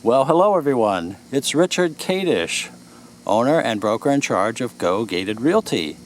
Well, hello everyone. It's Richard Kadish, owner and broker in charge of Go Gated Realty,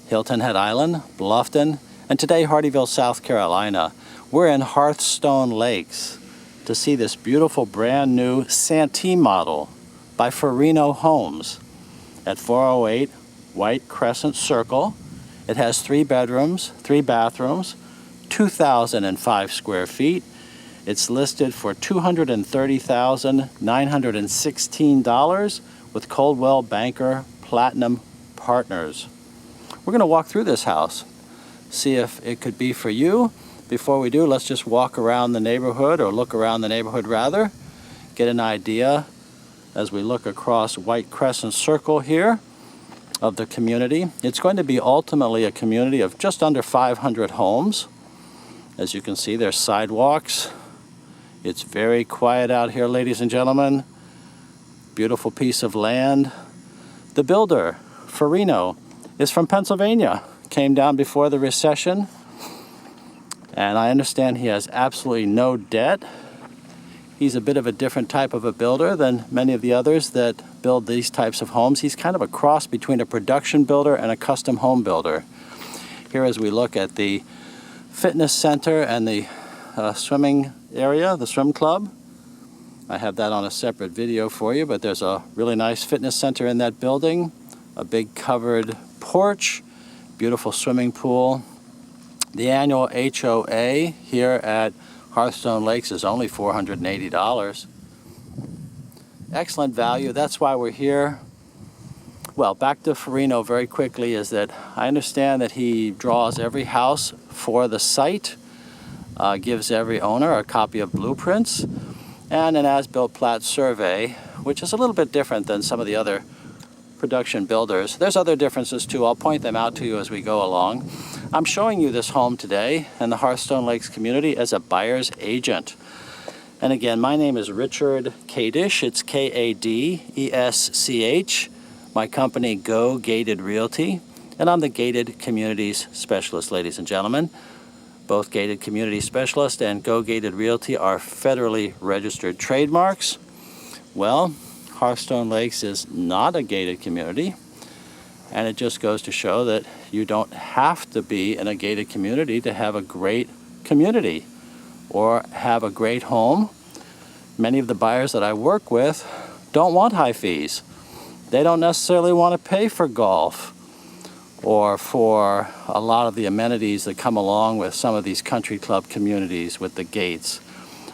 Hilton Head Island, Bluffton, and today Hardeeville, South Carolina. We're in Hearthstone Lakes to see this beautiful brand new Santee model by Farino Homes at 408 White Crescent Circle. It has 3 bedrooms, 3 bathrooms, 2,005 square feet. It's listed for $230,916 with Coldwell Banker Platinum Partners. We're going to walk through this house, see if it could be for you. Before we do, let's just walk around the neighborhood, or look around the neighborhood rather, get an idea as we look across White Crescent Circle here of the community. It's going to be ultimately a community of just under 500 homes. As you can see, there's sidewalks. It's very quiet out here, ladies and gentlemen. Beautiful piece of land. The builder, Farino, is from Pennsylvania. Came down before the recession. And I understand he has absolutely no debt. He's a bit of a different type of a builder than many of the others that build these types of homes. He's kind of a cross between a production builder and a custom home builder. Here as we look at the fitness center and the swimming area, the swim club. I have that on a separate video for you, but there's a really nice fitness center in that building, a big covered porch, beautiful swimming pool. The annual HOA here at Hearthstone Lakes is only $480. Excellent value. That's why we're here. Well, back to Farino very quickly is that I understand that he draws every house for the site, gives every owner a copy of blueprints and an as-built plat survey, which is a little bit different than some of the other production builders. There's other differences too. I'll point them out to you as we go along. I'm showing you this home today in the Hearthstone Lakes community as a buyer's agent. And again, my name is Richard Kadish. It's K-A-D-E-S-C-H. My company, Go Gated Realty, and I'm the Gated Communities Specialist, ladies and gentlemen. Both Gated Community Specialist and Go Gated Realty are federally registered trademarks. Well, Hearthstone Lakes is not a gated community, and it just goes to show that you don't have to be in a gated community to have a great community or have a great home. Many of the buyers that I work with don't want high fees. They don't necessarily want to pay for golf or for a lot of the amenities that come along with some of these country club communities with the gates.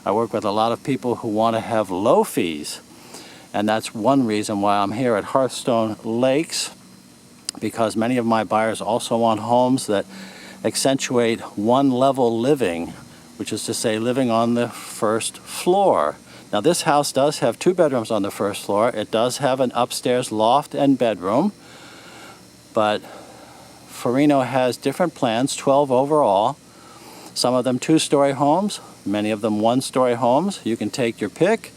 I work with a lot of people who want to have low fees, and that's one reason why I'm here at Hearthstone Lakes, because many of my buyers also want homes that accentuate one-level living, which is to say living on the first floor. Now this house does have 2 bedrooms on the first floor. It does have an upstairs loft and bedroom, but Farino has different plans, 12 overall. Some of them 2-story homes, many of them 1-story homes. You can take your pick,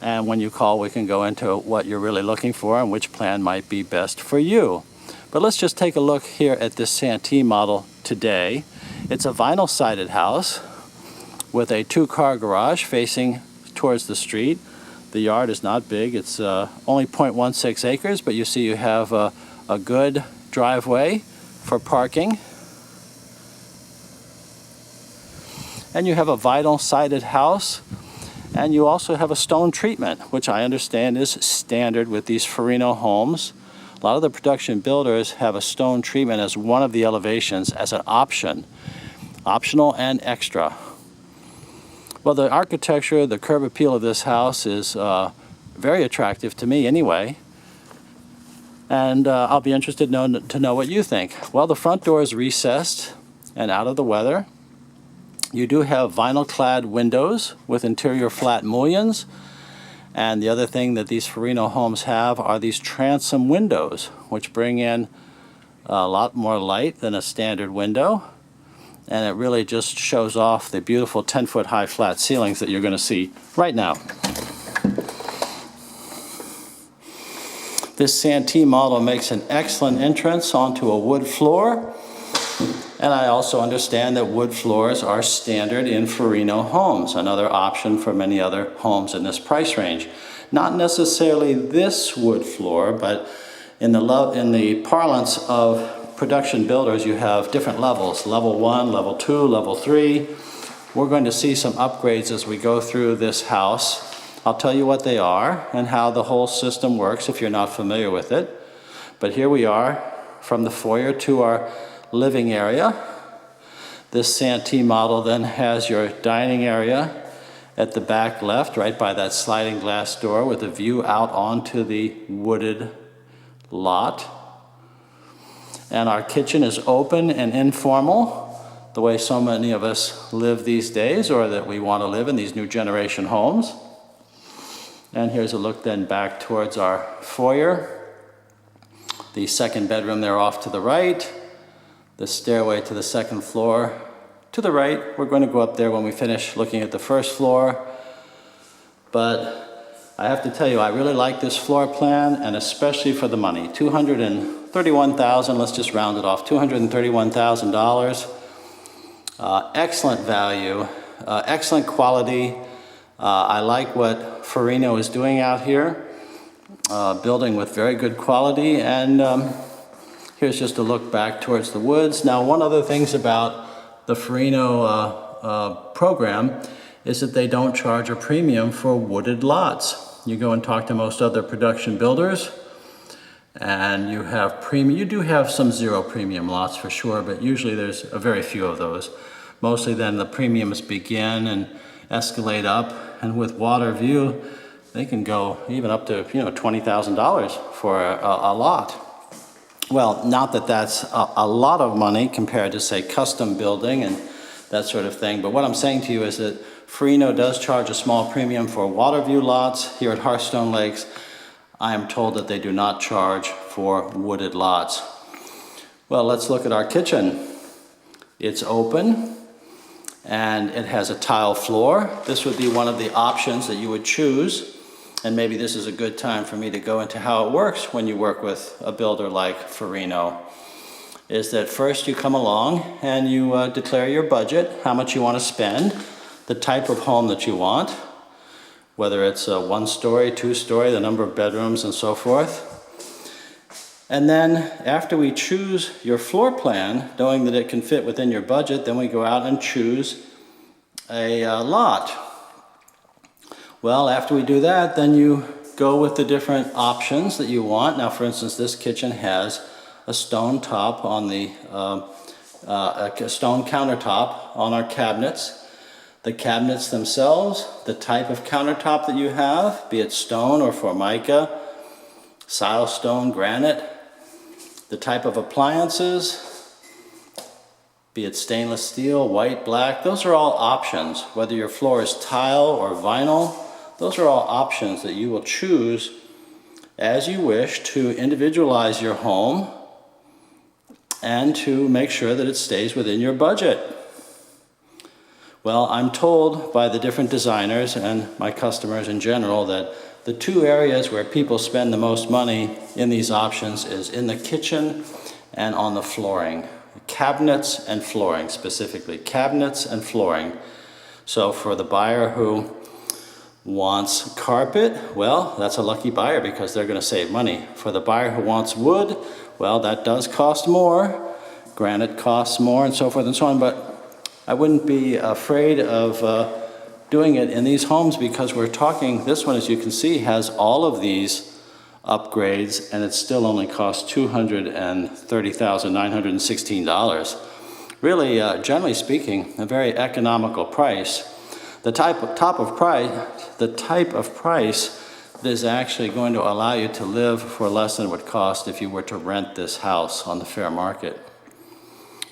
and when you call we can go into what you're really looking for and which plan might be best for you. But let's just take a look here at this Santee model today. It's a vinyl-sided house with a 2-car garage facing towards the street. The yard is not big. It's only 0.16 acres, but you see you have a good driveway for parking. And you have a vinyl-sided house, and you also have a stone treatment, which I understand is standard with these Farino homes. A lot of the production builders have a stone treatment as one of the elevations as an option, optional and extra. Well, the architecture, the curb appeal of this house is very attractive to me anyway. And I'll be interested to know what you think. Well, the front door is recessed and out of the weather. You do have vinyl-clad windows with interior flat mullions. And the other thing that these Farino homes have are these transom windows, which bring in a lot more light than a standard window. And it really just shows off the beautiful 10-foot high flat ceilings that you're going to see right now. This Santee model makes an excellent entrance onto a wood floor. And I also understand that wood floors are standard in Farino homes, another option for many other homes in this price range. Not necessarily this wood floor, but in the parlance of production builders, you have different levels, level 1, level 2, level 3. We're going to see some upgrades as we go through this house. I'll tell you what they are and how the whole system works if you're not familiar with it. But here we are from the foyer to our living area. This Santee model then has your dining area at the back left, right by that sliding glass door with a view out onto the wooded lot. And our kitchen is open and informal, the way so many of us live these days, or that we want to live in these new generation homes. And here's a look then back towards our foyer. The second bedroom there off to the right. The stairway to the second floor to the right. We're going to go up there when we finish looking at the first floor. But I have to tell you, I really like this floor plan, and especially for the money. $231,000, let's just round it off, $231,000. Excellent value, excellent quality. I like what Farino is doing out here, building with very good quality. And here's just a look back towards the woods. Now, one other things about the Farino program is that they don't charge a premium for wooded lots. You go and talk to most other production builders, and you have premium. You do have some zero premium lots for sure, but usually there's a very few of those. Mostly then the premiums begin and escalate up, and with water view, they can go even up to $20,000 for a lot. Well, not that that's a lot of money compared to, say, custom building and that sort of thing, but what I'm saying to you is that Farino does charge a small premium for water view lots. Here at Hearthstone Lakes, I am told that they do not charge for wooded lots. Well, let's look at our kitchen. It's open and it has a tile floor. This would be one of the options that you would choose. And maybe this is a good time for me to go into how it works when you work with a builder like Farino. Is that first you come along and you declare your budget, how much you want to spend, the type of home that you want, whether it's a 1-story, 2-story, the number of bedrooms and so forth. And then after we choose your floor plan, knowing that it can fit within your budget, then we go out and choose a lot. Well, after we do that, then you go with the different options that you want. Now, for instance, this kitchen has a stone top on the a stone countertop on our cabinets. The cabinets themselves, the type of countertop that you have, be it stone or formica, silestone, granite, the type of appliances, be it stainless steel, white, black, those are all options. Whether your floor is tile or vinyl, those are all options that you will choose as you wish to individualize your home and to make sure that it stays within your budget. Well, I'm told by the different designers and my customers in general that the two areas where people spend the most money in these options is in the kitchen and on the flooring. Cabinets and flooring specifically. Cabinets and flooring. So for the buyer who wants carpet, well, that's a lucky buyer because they're going to save money. For the buyer who wants wood, well, that does cost more. Granite costs more and so forth and so on, but I wouldn't be afraid of doing it in these homes because we're talking, this one, as you can see, has all of these upgrades and it still only costs $230,916. Really, generally speaking, a very economical price. The type of price that is actually going to allow you to live for less than it would cost if you were to rent this house on the fair market.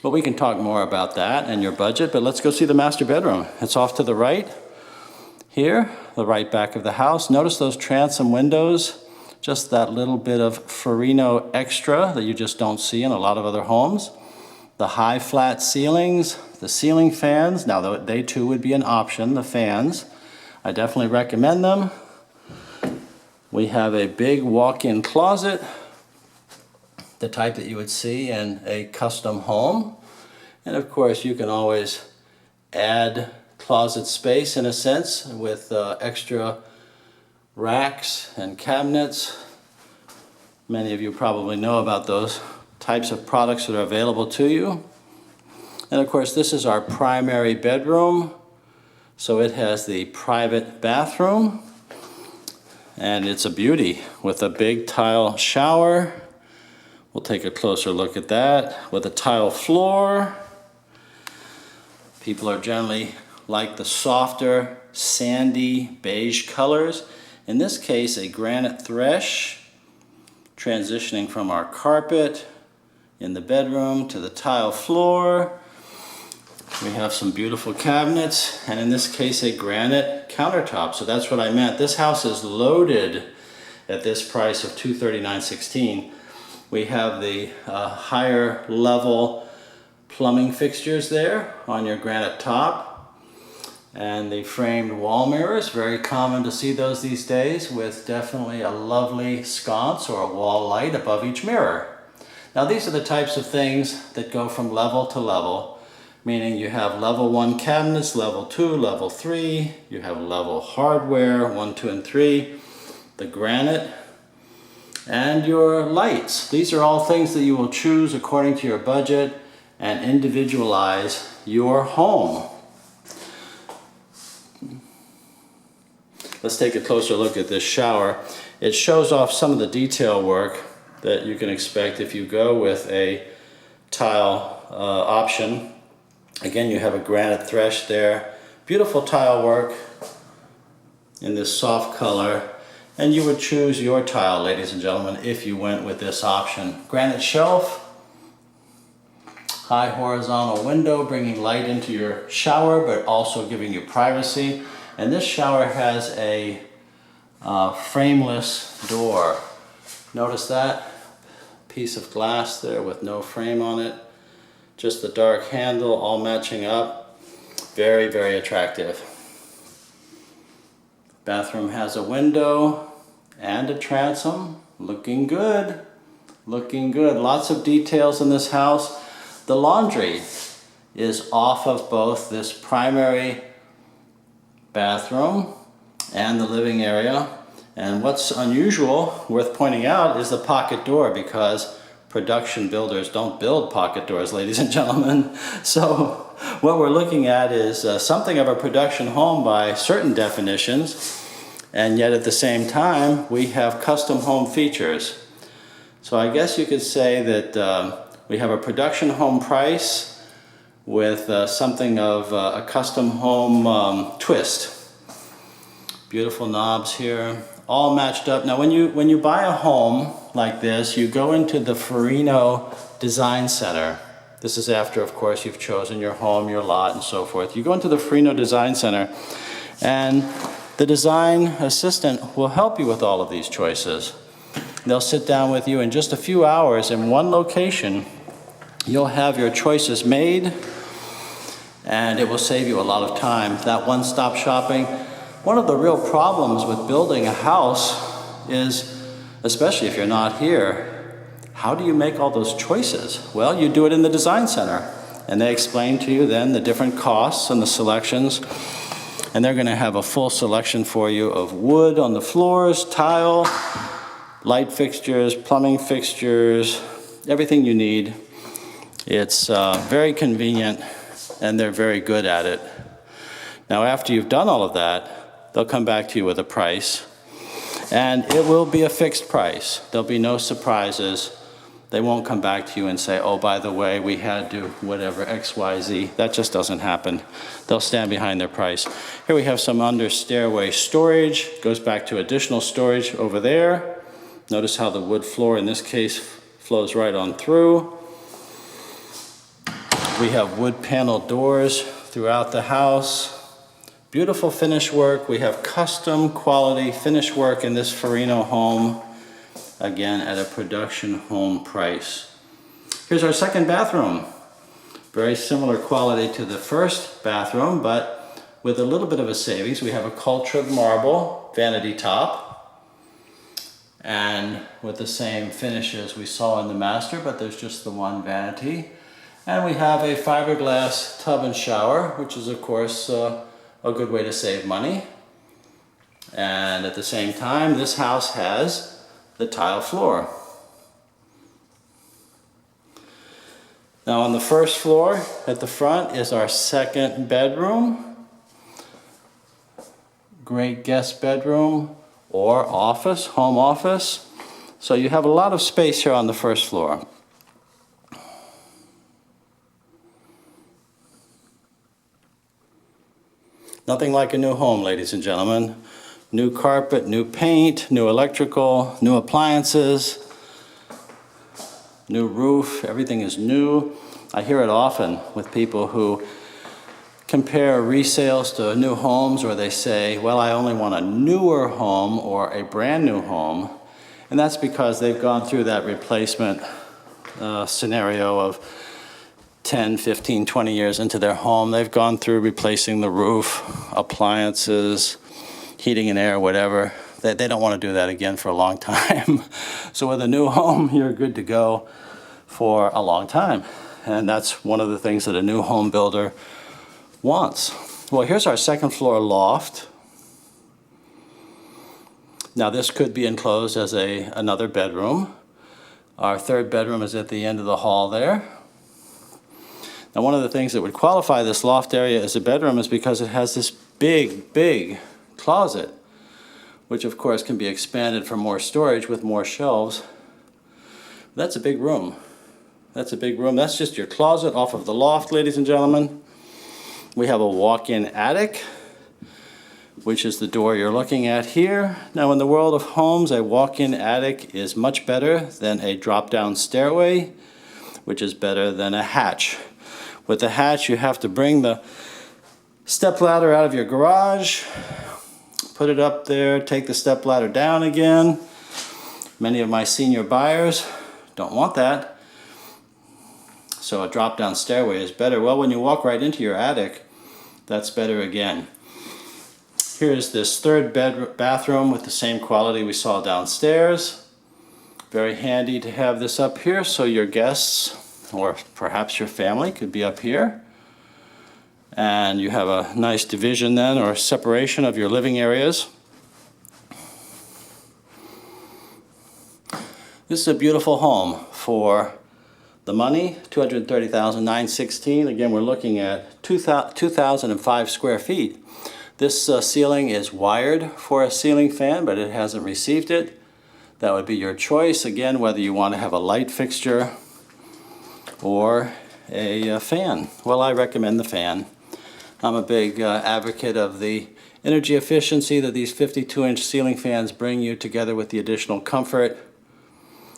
But we can talk more about that and your budget, but let's go see the master bedroom. It's off to the right here, the right back of the house. Notice those transom windows, just that little bit of Farino extra that you just don't see in a lot of other homes. The high flat ceilings, the ceiling fans. Now they too would be an option, the fans. I definitely recommend them. We have a big walk-in closet, the type that you would see in a custom home. And of course you can always add closet space in a sense with extra racks and cabinets. Many of you probably know about those types of products that are available to you. And of course this is our primary bedroom, so it has the private bathroom, and it's a beauty with a big tile shower. We'll take a closer look at that, with a tile floor. People are generally like the softer sandy beige colors. In this case, a granite thresh, transitioning from our carpet in the bedroom to the tile floor. We have some beautiful cabinets, and in this case a granite countertop. So that's what I meant. This house is loaded at this price of $239.16. We have the higher level plumbing fixtures there on your granite top, and the framed wall mirrors. Very common to see those these days, with definitely a lovely sconce or a wall light above each mirror. Now these are the types of things that go from level to level. Meaning you have level 1 cabinets, level 2, level 3, you have level hardware, 1, 2, and 3, the granite, and your lights. These are all things that you will choose according to your budget and individualize your home. Let's take a closer look at this shower. It shows off some of the detail work that you can expect if you go with a tile option. Again, you have a granite thresh there. Beautiful tile work in this soft color. And you would choose your tile, ladies and gentlemen, if you went with this option. Granite shelf, high horizontal window, bringing light into your shower, but also giving you privacy. And this shower has a frameless door. Notice that piece of glass there with no frame on it. Just the dark handle, all matching up. Very, very attractive. Bathroom has a window and a transom. Looking good. Looking good. Lots of details in this house. The laundry is off of both this primary bathroom and the living area. And what's unusual, worth pointing out, is the pocket door, because production builders don't build pocket doors, ladies and gentlemen. So what we're looking at is something of a production home by certain definitions, and yet at the same time we have custom home features. So I guess you could say that we have a production home price with something of a custom home twist. Beautiful knobs here, all matched up. Now when you buy a home like this, you go into the Farino Design Center. This is after, of course, you've chosen your home, your lot, and so forth. You go into the Farino Design Center, and the design assistant will help you with all of these choices. They'll sit down with you in just a few hours in one location. You'll have your choices made, and it will save you a lot of time. That one-stop shopping. One of the real problems with building a house is, especially if you're not here, how do you make all those choices? Well, you do it in the design center, and they explain to you then the different costs and the selections, and they're going to have a full selection for you of wood on the floors, tile, light fixtures, plumbing fixtures, everything you need. It's very convenient, and they're very good at it. Now after you've done all of that, they'll come back to you with a price, and it will be a fixed price. There'll be no surprises. They won't come back to you and say, oh, by the way, we had to whatever, X, Y, Z. That just doesn't happen. They'll stand behind their price. Here we have some under stairway storage. Goes back to additional storage over there. Notice how the wood floor in this case flows right on through. We have wood panel doors throughout the house. Beautiful finish work. We have custom quality finish work in this Farino home, again at a production home price. Here's our second bathroom. Very similar quality to the first bathroom, but with a little bit of a savings. We have a cultured marble vanity top, and with the same finishes we saw in the master, but there's just the one vanity. And we have a fiberglass tub and shower, which is of course a good way to save money. And at the same time, this house has the tile floor. Now on the first floor at the front is our second bedroom. Great guest bedroom or office, home office. So you have a lot of space here on the first floor. Nothing like a new home, ladies and gentlemen. New carpet, new paint, new electrical, new appliances, new roof, everything is new. I hear it often with people who compare resales to new homes, or they say, well, I only want a newer home or a brand new home. And that's because they've gone through that replacement scenario of 10, 15, 20 years into their home. They've gone through replacing the roof, appliances, heating and air, whatever. They don't want to do that again for a long time. So with a new home, you're good to go for a long time. And that's one of the things that a new home builder wants. Well, here's our second floor loft. Now this could be enclosed as another bedroom. Our third bedroom is at the end of the hall there. Now one of the things that would qualify this loft area as a bedroom is because it has this big closet, which of course can be expanded for more storage with more shelves. That's a big room. That's a big room. That's just your closet off of the loft, ladies and gentlemen. We have a walk-in attic, which is the door you're looking at here. Now in the world of homes, a walk-in attic is much better than a drop-down stairway, which is better than a hatch. With the hatch, you have to bring the stepladder out of your garage, put it up there, take the stepladder down again. Many of my senior buyers don't want that. So a drop-down stairway is better. Well, when you walk right into your attic, that's better again. Here's this third bathroom with the same quality we saw downstairs. Very handy to have this up here so your guests, or perhaps your family, could be up here. And you have a nice division then, or separation of your living areas. This is a beautiful home for the money, $230,916. Again, we're looking at 2,005 square feet. This ceiling is wired for a ceiling fan, but it hasn't received it. That would be your choice. Again, whether you want to have a light fixture or a fan. Well, I recommend the fan. I'm a big advocate of the energy efficiency that these 52-inch ceiling fans bring you, together with the additional comfort.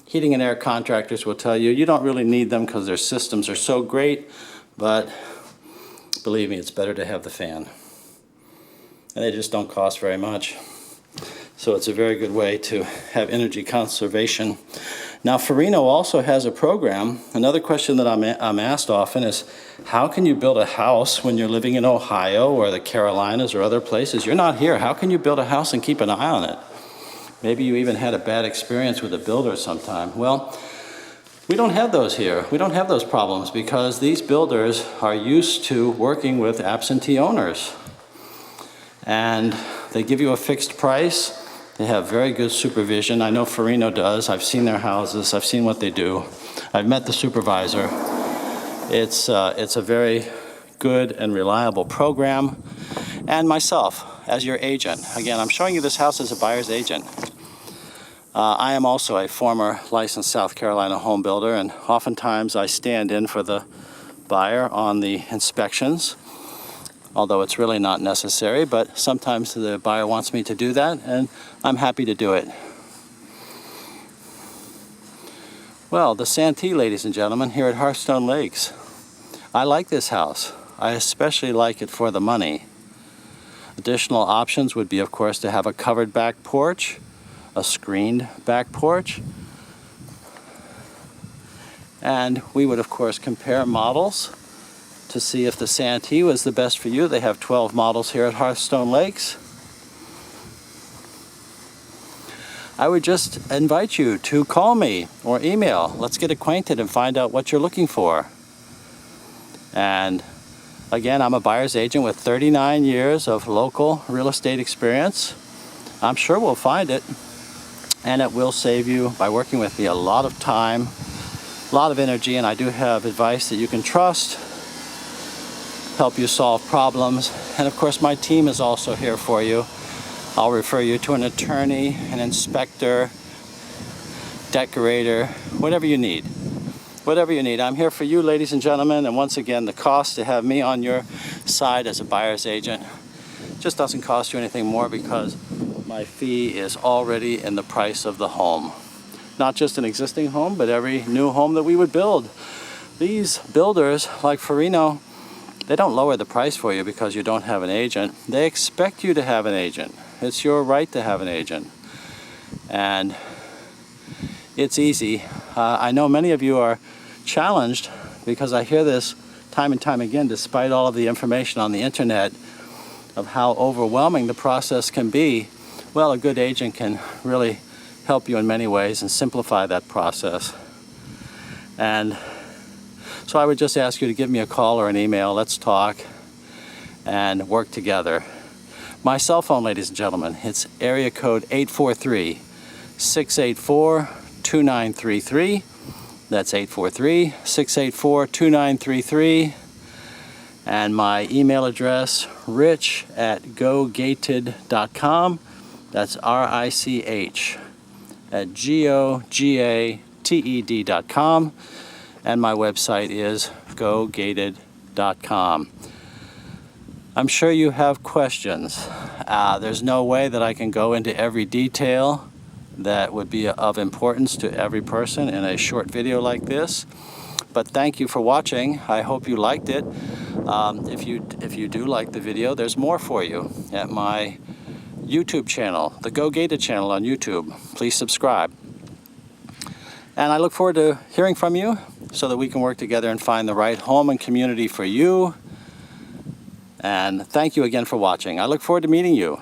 Heating and air contractors will tell you don't really need them because their systems are so great, but believe me, it's better to have the fan. And they just don't cost very much. So it's a very good way to have energy conservation. Now, Farino also has a program. Another question that I'm asked often is, how can you build a house when you're living in Ohio or the Carolinas or other places? You're not here. How can you build a house and keep an eye on it? Maybe you even had a bad experience with a builder sometime. Well, we don't have those here. We don't have those problems because these builders are used to working with absentee owners. And they give you a fixed price. They have very good supervision. I know Farino does. I've seen their houses. I've seen what they do. I've met the supervisor. It's a very good and reliable program. And myself, as your agent. Again, I'm showing you this house as a buyer's agent. I am also a former licensed South Carolina home builder, and oftentimes I stand in for the buyer on the inspections, although it's really not necessary, but sometimes the buyer wants me to do that, and I'm happy to do it. Well, the Santee, ladies and gentlemen, here at Hearthstone Lakes. I like this house. I especially like it for the money. Additional options would be, of course, to have a covered back porch, a screened back porch, and we would, of course, compare models to see if the Santee was the best for you. They have 12 models here at Hearthstone Lakes. I would just invite you to call me or email. Let's get acquainted and find out what you're looking for. And again, I'm a buyer's agent with 39 years of local real estate experience. I'm sure we'll find it, and it will save you, by working with me, a lot of time, a lot of energy, and I do have advice that you can trust, help you solve problems. And of course, my team is also here for you. I'll refer you to an attorney, an inspector, decorator, whatever you need. Whatever you need, I'm here for you, ladies and gentlemen. And once again, the cost to have me on your side as a buyer's agent just doesn't cost you anything more, because my fee is already in the price of the home. Not just an existing home, but every new home that we would build. These builders, like Farino, they don't lower the price for you because you don't have an agent. They expect you to have an agent. It's your right to have an agent. And it's easy. I know many of you are challenged, because I hear this time and time again, despite all of the information on the internet, of how overwhelming the process can be. Well, a good agent can really help you in many ways and simplify that process. And so I would just ask you to give me a call or an email. Let's talk and work together. My cell phone, ladies and gentlemen, it's area code 843-684-2933. That's 843-684-2933. And my email address, rich@gogated.com. That's RICH@GOGATED.com. And my website is gogated.com. I'm sure you have questions. There's no way that I can go into every detail that would be of importance to every person in a short video like this. But thank you for watching. I hope you liked it. If you do like the video, there's more for you at my YouTube channel, the Go Gated channel on YouTube. Please subscribe. And I look forward to hearing from you so that we can work together and find the right home and community for you. And thank you again for watching. I look forward to meeting you.